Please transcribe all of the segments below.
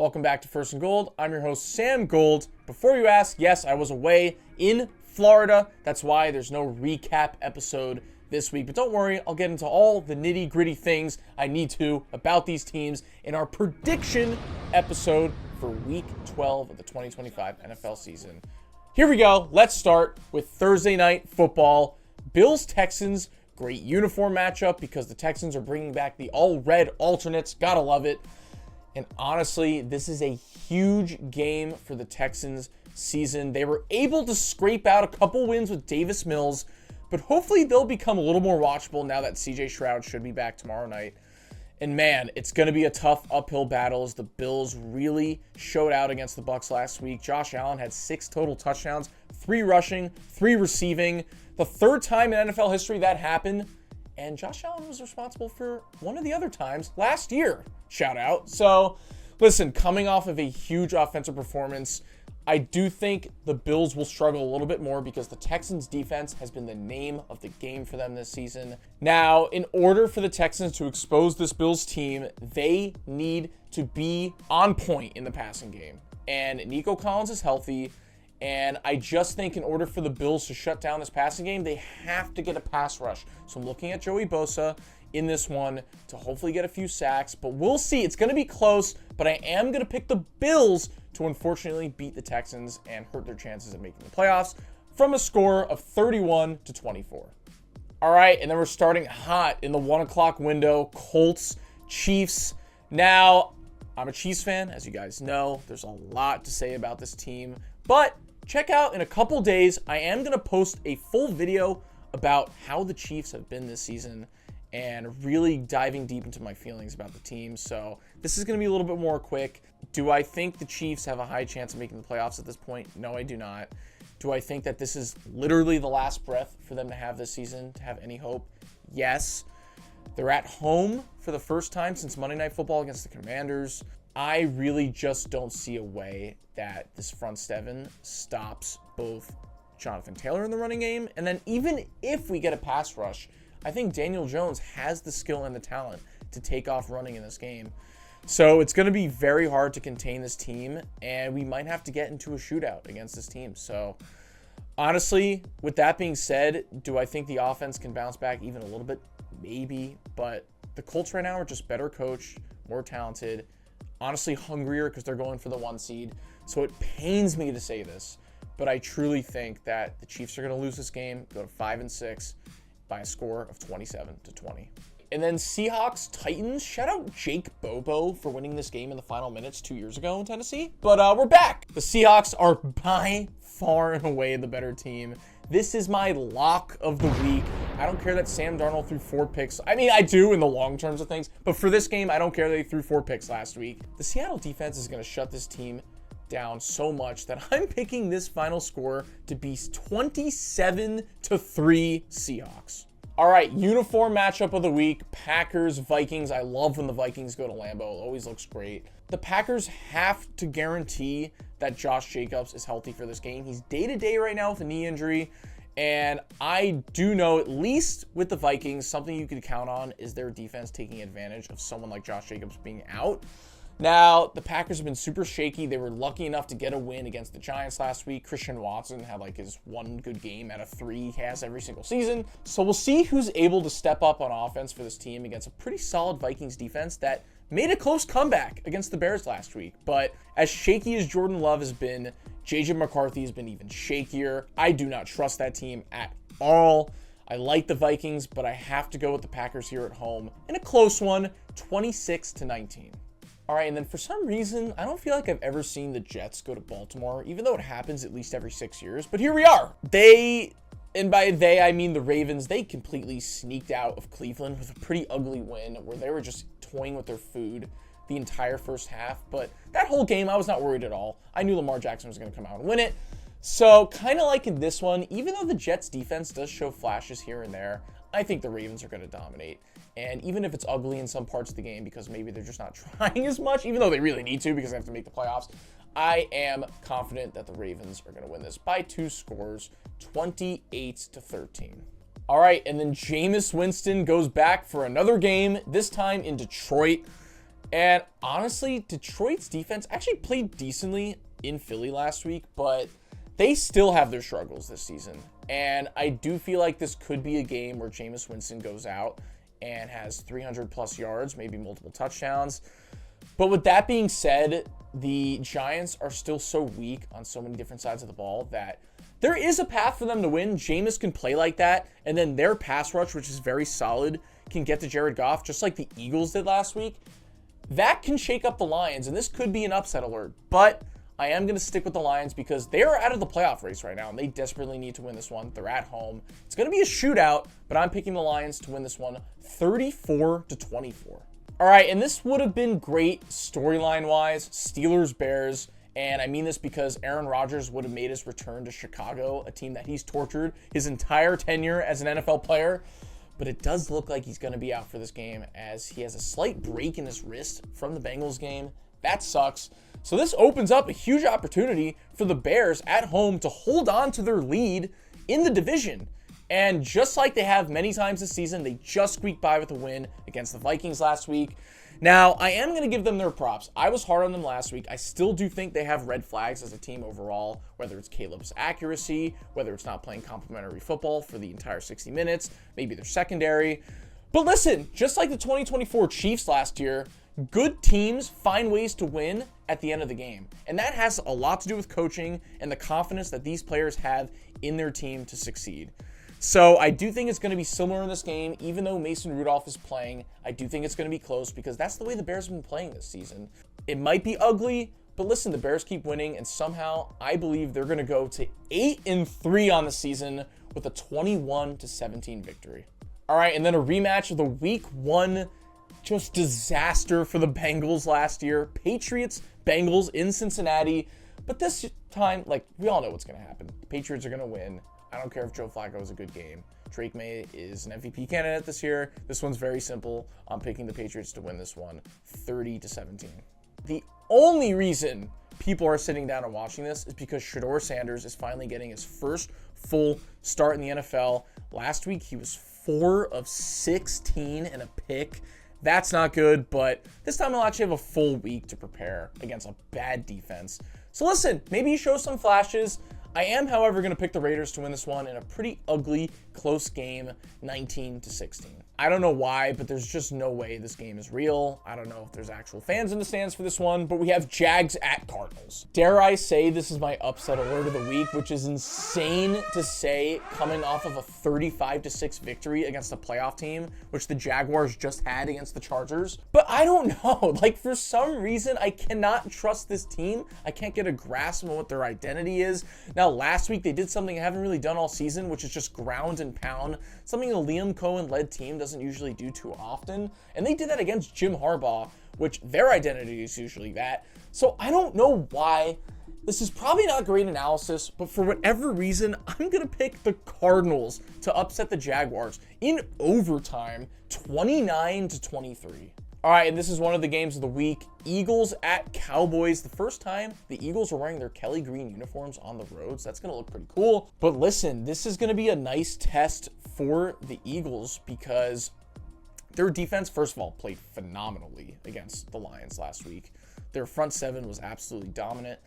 Welcome back to First and Gold. I'm your host, Sam Gold. Before you ask, yes, I was away in Florida. That's why there's no recap episode this week. But don't worry, I'll get into all the nitty-gritty things I need to about these teams in our prediction episode for Week 12 of the 2025 NFL season. Here we go. Let's start with Thursday Night Football. Bills-Texans, great uniform matchup because the Texans are bringing back the all-red alternates. Gotta love it. And honestly, this is a huge game for the Texans season. They were able to scrape out a couple wins with Davis Mills, but hopefully they'll become a little more watchable now that CJ Stroud should be back tomorrow night. And man, it's going to be a tough uphill battle as the Bills really showed out against the Bucs last week. Josh Allen had 6 total touchdowns, 3 rushing, 3 receiving. The third time in NFL history that happened. And Josh Allen was responsible for one of the other times last year. Shout out. So, listen, coming off of a huge offensive performance, I do think the Bills will struggle a little bit more because the Texans' defense has been the name of the game for them this season. Now, in order for the Texans to expose this Bills team, they need to be on point in the passing game. And Nico Collins is healthy. And I just think in order for the Bills to shut down this passing game, they have to get a pass rush. So I'm looking at Joey Bosa in this one to hopefully get a few sacks. But we'll see. It's going to be close. But I am going to pick the Bills to unfortunately beat the Texans and hurt their chances of making the playoffs from a score of 31-24. All right, and then we're starting hot in the 1 o'clock window. Colts, Chiefs. Now, I'm a Chiefs fan, as you guys know. There's a lot to say about this team. But check out in a couple days, I am going to post a full video about how the Chiefs have been this season and really diving deep into my feelings about the team. So this is going to be a little bit more quick. Do I think the Chiefs have a high chance of making the playoffs at this point? No, I do not. Do I think that this is literally the last breath for them to have this season, to have any hope? Yes. They're at home for the first time since Monday Night Football against the Commanders. I really just don't see a way that this front seven stops both Jonathan Taylor in the running game. And then even if we get a pass rush, I think Daniel Jones has the skill and the talent to take off running in this game. So it's going to be very hard to contain this team, and we might have to get into a shootout against this team. So honestly, with that being said, do I think the offense can bounce back even a little bit? Maybe, but the Colts right now are just better coached, more talented, honestly hungrier because they're going for the 1 seed. So it pains me to say this, but I truly think that the Chiefs are going to lose this game, go to 5-6 by a score of 27-20. And then Seahawks, Titans. Shout out Jake Bobo for winning this game in the final minutes 2 years ago in Tennessee. But we're back. The Seahawks are by far and away the better team. This is my lock of the week. I don't care that Sam Darnold threw 4 picks. I mean, I do in the long terms of things. But for this game, I don't care that he threw 4 picks last week. The Seattle defense is going to shut this team down so much that I'm picking this final score to be 27-3 Seahawks. All right, uniform matchup of the week, Packers-Vikings. I love when the Vikings go to Lambeau. It always looks great. The Packers have to guarantee that Josh Jacobs is healthy for this game. He's day-to-day right now with a knee injury, and I do know, at least with the Vikings, something you could count on is their defense taking advantage of someone like Josh Jacobs being out. Now, the Packers have been super shaky. They were lucky enough to get a win against the Giants last week. Christian Watson had like his 1 good game out of 3 he has every single season. So we'll see who's able to step up on offense for this team against a pretty solid Vikings defense that made a close comeback against the Bears last week. But as shaky as Jordan Love has been, JJ McCarthy has been even shakier. I do not trust that team at all. I like the Vikings, but I have to go with the Packers here at home in a close one, 26-19. All right, and then for some reason, I don't feel like I've ever seen the Jets go to Baltimore, even though it happens at least every 6 years. But here we are. And by they, I mean the Ravens, they completely sneaked out of Cleveland with a pretty ugly win where they were just toying with their food the entire first half. But that whole game, I was not worried at all. I knew Lamar Jackson was going to come out and win it. So kind of like in this one, even though the Jets defense does show flashes here and there, I think the Ravens are going to dominate. And even if it's ugly in some parts of the game because maybe they're just not trying as much, even though they really need to because they have to make the playoffs, I am confident that the Ravens are going to win this by 2 scores, 28-13. All right, and then Jameis Winston goes back for another game, this time in Detroit. And honestly, Detroit's defense actually played decently in Philly last week, but they still have their struggles this season. And I do feel like this could be a game where Jameis Winston goes out and has 300 plus yards, maybe multiple touchdowns. But with that being said, the Giants are still so weak on so many different sides of the ball that there is a path for them to win. Jameis can play like that, and then their pass rush, which is very solid, can get to Jared Goff, just like the Eagles did last week. That can shake up the Lions, and this could be an upset alert. But I am going to stick with the Lions because they are out of the playoff race right now, and they desperately need to win this one. They're at home. It's going to be a shootout, but I'm picking the Lions to win this one 34-24. All right, and this would have been great storyline-wise, Steelers-Bears, and I mean this because Aaron Rodgers would have made his return to Chicago, a team that he's tortured his entire tenure as an NFL player. But it does look like he's going to be out for this game as he has a slight break in his wrist from the Bengals game. That sucks. So this opens up a huge opportunity for the Bears at home to hold on to their lead in the division. And just like they have many times this season, they just squeaked by with a win against the Vikings last week. Now, I am going to give them their props. I was hard on them last week. I still do think they have red flags as a team overall, whether it's Caleb's accuracy, whether it's not playing complementary football for the entire 60 minutes, maybe their secondary. But listen, just like the 2024 Chiefs last year, good teams find ways to win at the end of the game. And that has a lot to do with coaching and the confidence that these players have in their team to succeed. So I do think it's going to be similar in this game. Even though Mason Rudolph is playing, I do think it's going to be close because that's the way the Bears have been playing this season. It might be ugly, but listen, the Bears keep winning, and somehow I believe they're going to go to 8-3 on the season with a 21-17 victory. All right, and then a rematch of the Week 1 just disaster for the Bengals last year. Patriots, Bengals in Cincinnati. But this time, like, we all know what's going to happen. The Patriots are going to win. I don't care if Joe Flacco is a good game. Drake May is an MVP candidate this year. This one's very simple. I'm picking the Patriots to win this one 30-17. The only reason people are sitting down and watching this is because Shedeur Sanders is finally getting his first full start in the NFL. Last week, he was 4 of 16 and a pick. That's not good, but this time he'll actually have a full week to prepare against a bad defense. So listen, maybe he shows some flashes. I am, however, going to pick the Raiders to win this one in a pretty ugly, close game, 19-16. I don't know why, but there's just no way this game is real. I don't know if there's actual fans in the stands for this one, but we have Jags at Cardinals. Dare I say this is my upset alert of the week, which is insane to say coming off of a 35-6 victory against a playoff team, which the Jaguars just had against the Chargers. But I don't know. Like, for some reason, I cannot trust this team. I can't get a grasp on what their identity is. Now, last week, they did something I haven't really done all season, which is just ground and pound, something a Liam Cohen-led team doesn't usually do too often. And they did that against Jim Harbaugh, which their identity is usually that. So I don't know why. This is probably not great analysis, but for whatever reason, I'm going to pick the Cardinals to upset the Jaguars in overtime, 29-23. All right, and this is one of the games of the week. Eagles at Cowboys. The first time the Eagles are wearing their Kelly Green uniforms on the roads. That's going to look pretty cool. But listen, this is going to be a nice test for the Eagles because their defense, first of all, played phenomenally against the Lions last week. Their front seven was absolutely dominant.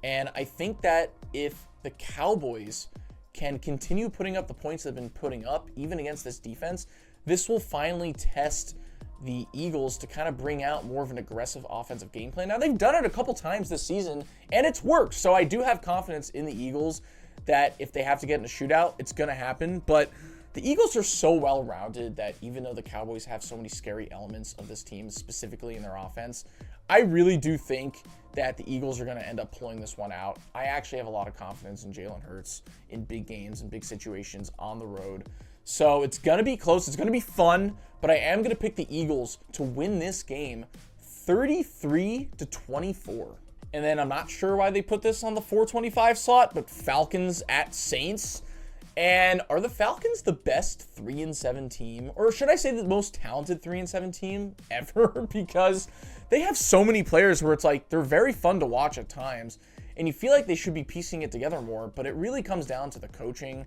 And I think that if the Cowboys can continue putting up the points they've been putting up, even against this defense, this will finally test the Eagles to kind of bring out more of an aggressive offensive game plan. Now, they've done it a couple times this season, and it's worked. So I do have confidence in the Eagles that if they have to get in a shootout, it's going to happen. But the Eagles are so well-rounded that even though the Cowboys have so many scary elements of this team, specifically in their offense, I really do think that the Eagles are going to end up pulling this one out. I actually have a lot of confidence in Jalen Hurts in big games and big situations on the road. So it's going to be close. It's going to be fun, but I am going to pick the Eagles to win this game 33-24. And then I'm not sure why they put this on the 425 slot, but Falcons at Saints. And are the Falcons the best 3-7 team? Or should I say the most talented 3-7 team ever? Because they have so many players where it's like they're very fun to watch at times. And you feel like they should be piecing it together more, but it really comes down to the coaching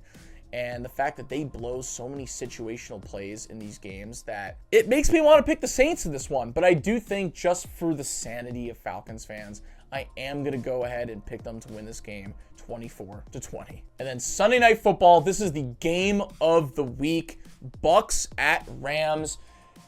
and the fact that they blow so many situational plays in these games that it makes me want to pick the Saints in this one. But I do think, just for the sanity of Falcons fans, I am going to go ahead and pick them to win this game 24-20. And then Sunday Night Football, this is the game of the week. Bucks at Rams.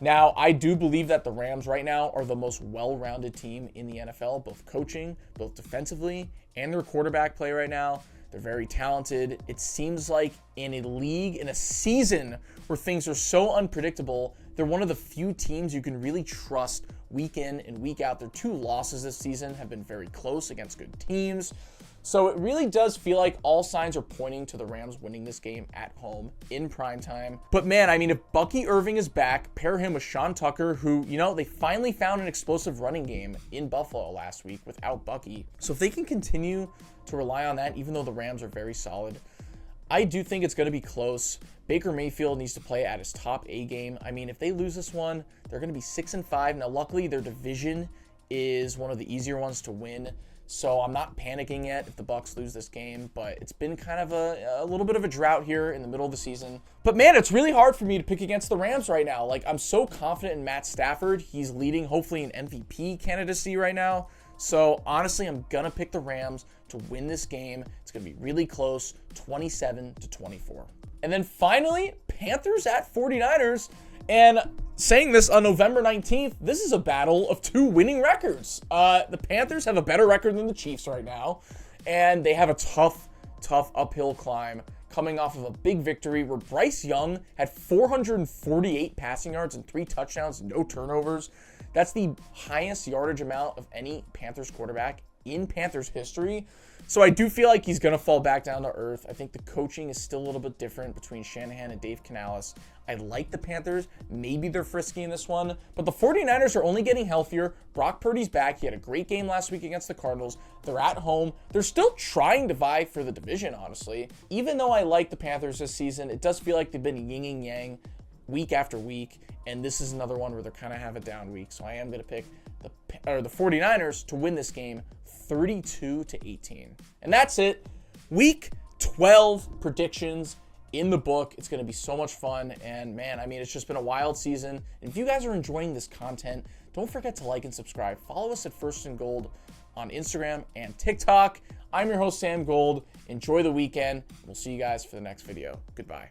Now, I do believe that the Rams right now are the most well-rounded team in the NFL, both coaching, both defensively, and their quarterback play right now. They're very talented. It seems like in a league, in a season where things are so unpredictable, they're one of the few teams you can really trust week in and week out. Their 2 losses this season have been very close against good teams. So it really does feel like all signs are pointing to the Rams winning this game at home in primetime. But man, I mean, if Bucky Irving is back, pair him with Sean Tucker, who, you know, they finally found an explosive running game in Buffalo last week without Bucky. So if they can continue to rely on that, even though the Rams are very solid, I do think it's going to be close. Baker Mayfield needs to play at his top A game. I mean, if they lose this one, they're going to be 6-5. Now, luckily, their division is one of the easier ones to win. So I'm not panicking yet if the Bucks lose this game, but it's been kind of a little bit of a drought here in the middle of the season. But man, it's really hard for me to pick against the Rams right now. Like, I'm so confident in Matt Stafford. He's leading, hopefully, an MVP candidacy right now. So honestly, I'm going to pick the Rams to win this game. It's going to be really close, 27-24. And then finally, Panthers at 49ers. And saying this on November 19th, this is a battle of 2 winning records. The Panthers have a better record than the Chiefs right now, and they have a tough uphill climb coming off of a big victory where Bryce Young had 448 passing yards and 3 touchdowns, no turnovers. That's the highest yardage amount of any Panthers quarterback in Panthers history. So I do feel like he's going to fall back down to earth. I think the coaching is still a little bit different between Shanahan and Dave Canales. I like the Panthers. Maybe they're frisky in this one. But the 49ers are only getting healthier. Brock Purdy's back. He had a great game last week against the Cardinals. They're at home. They're still trying to vie for the division, honestly. Even though I like the Panthers this season, it does feel like they've been yin and yang week after week. And this is another one where they're kind of have a down week. So I am going to pick the 49ers to win this game 32-18. And that's it. Week 12 predictions in the book. It's going to be so much fun. And man, I mean, it's just been a wild season. And if you guys are enjoying this content, don't forget to like and subscribe. Follow us at First and Gold on Instagram and TikTok. I'm your host, Sam Gold. Enjoy the weekend. We'll see you guys for the next video. Goodbye.